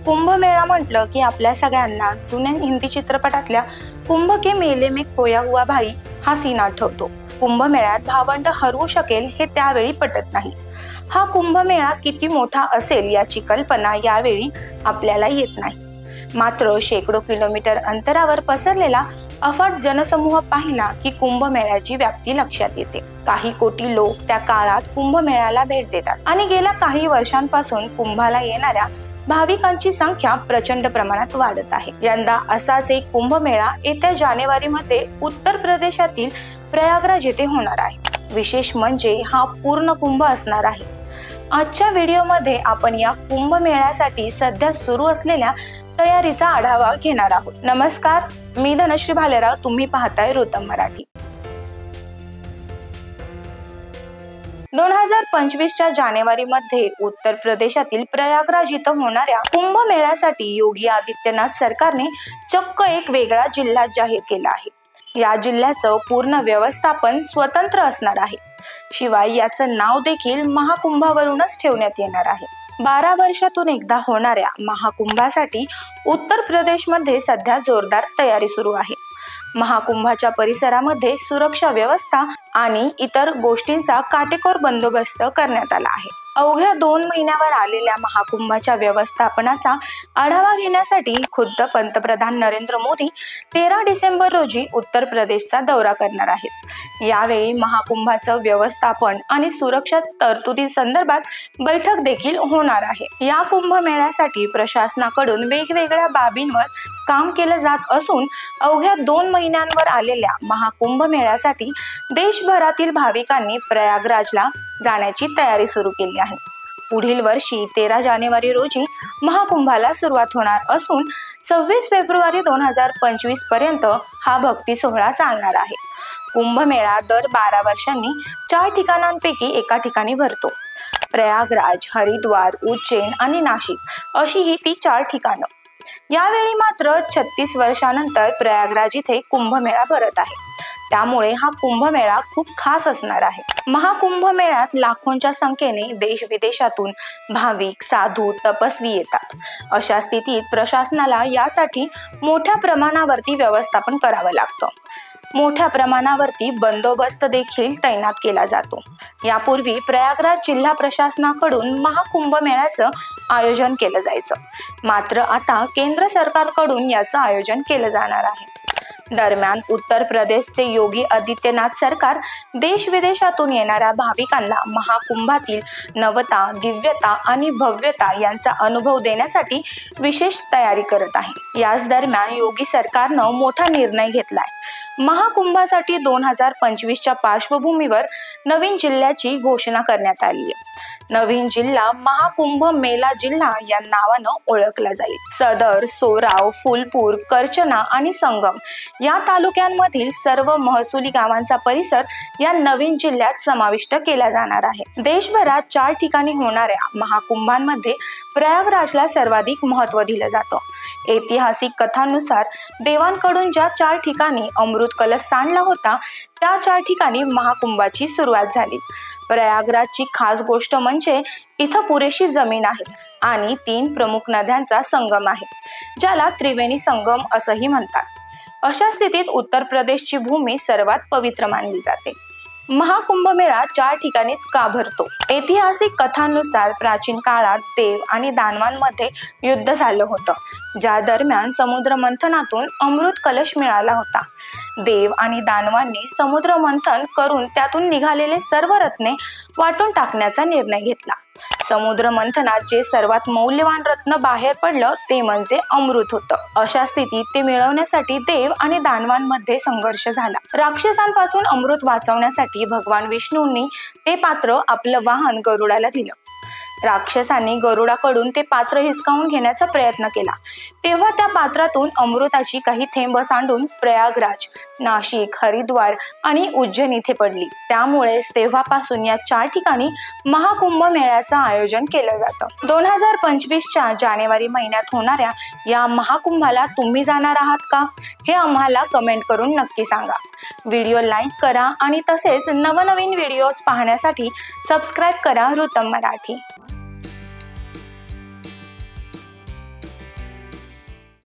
कुंभमेळा म्हटलं की आपल्या सगळ्यांना जुन्या हिंदी चित्रपटातल्या कुंभ के मेले में खोया हुआ भाई हा सीन आठवतो। कुंभमेळ्यात भावंड हरवू शकेल हे त्यावेळी पटत नाही। हा कुंभमेळा किती मोठा असेल याची कल्पना यावेळी आपल्याला येत नाही। मात्र शेकडो किलोमीटर अंतरावर पसरलेला अफाट जनसमूह पाहिला की कुंभमेळ्याची व्याप्ती लक्षात येते। काही कोटी लोक त्या काळात कुंभमेळ्याला भेट देतात आणि गेल्या काही वर्षांपासून कुंभाला येणाऱ्या भाविकांची संख्या प्रचंड प्रमाणात वाढत आहे। यंदा असाच एक कुंभमेळा येत्या जानेवारीमध्ये उत्तर प्रदेशातील प्रयागराज येथे होणार आहे। विशेष म्हणजे हा पूर्ण कुंभ असणार आहे। आजच्या व्हिडिओमध्ये आपण या कुंभमेळ्यासाठी सध्या सुरू असलेल्या तयारीचा आढावा घेणार आहोत। नमस्कार, मी धनश्री भालेराव, तुम्ही पाहताय रुतम मराठी। 2025च्या जानेवारीमध्ये उत्तर प्रदेशातील प्रयागराज इथं होणाऱ्या कुंभमेळ्यासाठी योगी आदित्यनाथ सरकारने चक्क एक वेगळा जिल्हा जाहीर केला आहे। या जिल्ह्याचं पूर्ण व्यवस्थापन स्वतंत्र असणार आहे। शिवाय याचं नाव देखील महाकुंभावरूनच ठेवण्यात येणार आहे। 12 वर्षातून एकदा होणाऱ्या महाकुंभासाठी उत्तर प्रदेशमध्ये सध्या जोरदार तयारी सुरू आहे। महाकुंभाच्या परिसरामध्ये सुरक्षा व्यवस्था आणि इतर गोष्टींचा काटेकोर बंदोबस्त करण्यात आला आहे। अवघ्या 2 महिन्यावर आलेल्या महाकुंभाच्या व्यवस्थापनाचा आढावा घेण्यासाठी खुद्द पंतप्रधान नरेंद्र मोदी 13 डिसेंबर रोजी उत्तर प्रदेशचा दौरा करणार आहेत। यावेळी महाकुंभाचं व्यवस्थापन आणि सुरक्षा तरतुदी संदर्भात बैठक देखील होणार आहे। या कुंभमेळ्यासाठी प्रशासनाकडून वेगवेगळ्या बाबींवर काम केलं जात असून अवघ्या 2 महिन्यांवर आलेल्या महाकुंभमेळ्यासाठी देशभरातील भाविकांनी प्रयागराजला जाण्याची तयारी सुरू केली आहे। पुढील वर्षी 13 जानेवारी रोजी महाकुंभाला सुरुवात होणार असून 26 फेब्रुवारी 2025 पर्यंत हा भक्ती सोहळा चालणार आहे। कुंभमेळा दर 12 वर्षांनी 4 ठिकाणांपैकी एका ठिकाणी भरतो। प्रयागराज, हरिद्वार, उज्जैन आणि नाशिक अशी ही ती 4 ठिकाणं। यावेळी मात्र 36 वर्षानंतर प्रयागराज इथे कुंभमेळा भरत आहे। त्यामुळे हा कुंभमेळा खूप खास असणार आहे। महाकुंभमेळ्यात लाखोंच्या संख्येने देश विदेशातून भाविक, साधू, तपस्वी येतात। अशा स्थितीत प्रशासनाला यासाठी मोठ्या प्रमाणावरती व्यवस्थापन करावं लागतं। मोठ्या प्रमाणावरती बंदोबस्त देखील तैनात केला जातो। यापूर्वी प्रयागराज जिल्हा प्रशासनाकडून महाकुंभमेळ्याचं आयोजन केलं जायचं, मात्र आता केंद्र सरकारकडून याचं आयोजन केलं जाणार आहे। दरम्यान उत्तर प्रदेशचे योगी आदित्यनाथ सरकार देश विदेशातून येणाऱ्या भाविकांना महाकुंभातील नवता, दिव्यता आणि भव्यता यांचा अनुभव देण्यासाठी विशेष तयारी करत आहे। याच दरम्यान योगी सरकारनं मोठा निर्णय घेतलाय। महाकुंभासाठी 2025च्या पार्श्वभूमीवर नवीन जिल्ह्याची घोषणा करण्यात आली आहे। नवीन जिल्हा महाकुंभ मेला जिल्हा या नावानं ओळखला जाईल। सदर, सोराव, फुलपूर, करचना आणि संगम या तालुक्यांमधील सर्व महसुली गावांचा परिसर या नवीन जिल्ह्यात समाविष्ट केला जाणार आहे। देशभरात 4 ठिकाणी होणाऱ्या महाकुंभांमध्ये प्रयागराजला सर्वाधिक महत्त्व दिलं जातं। ऐतिहासिक कथांनुसार देवांकडून ज्या 4 ठिकाणी अमृत कलश सांडला होता त्या 4 ठिकाणी महाकुंभाची सुरुवात झाली। प्रयागराजची खास गोष्ट म्हणजे इथं पुरेशी जमीन आहे आणि 3 प्रमुख नद्यांचा संगम आहे, ज्याला त्रिवेणी संगम असंही म्हणतात। अशा स्थितीत उत्तर प्रदेशची भूमी सर्वात पवित्र मानली जाते। महाकुंभमेळा 4 ठिकाणीच का भरतो? ऐतिहासिक कथांनुसार प्राचीन काळात देव आणि दानवांमध्ये युद्ध झालं होतं, ज्या दरम्यान समुद्र मंथनातून अमृत कलश मिळाला होता। देव आणि दानवांनी समुद्र मंथन करून त्यातून निघालेले सर्व रत्ने वाटून टाकण्याचा निर्णय घेतला। समुद्र मंथनात जे सर्वात मौल्यवान रत्न बाहेर पडलं ते म्हणजे अमृत होतं। अशा स्थितीत ते मिळवण्यासाठी देव आणि दानवांमध्ये संघर्ष झाला। राक्षसांपासून अमृत वाचवण्यासाठी भगवान विष्णूंनी ते पात्र आपलं वाहन गरुडाला दिलं। राक्षसांनी गरुडाकडून ते पात्र हिसकावून घेण्याचा प्रयत्न केला, तेव्हा त्या पात्रातून अमृताची काही थेंब सांडून प्रयागराज, नाशिक, हरिद्वार आणि उज्जैन इथे पडली। त्यामुळेच तेव्हापासून या 4 ठिकाणी महाकुंभ मेळ्याचं आयोजन केलं जातं। 2025च्या जानेवारी महिन्यात होणाऱ्या या महाकुंभाला तुम्ही जाणार आहात का? हे आम्हाला कमेंट करून नक्की सांगा। व्हिडिओ लाईक करा आणि तसेच नवनवीन व्हिडिओज पाहण्यासाठी सबस्क्राईब करा रुतम मराठी।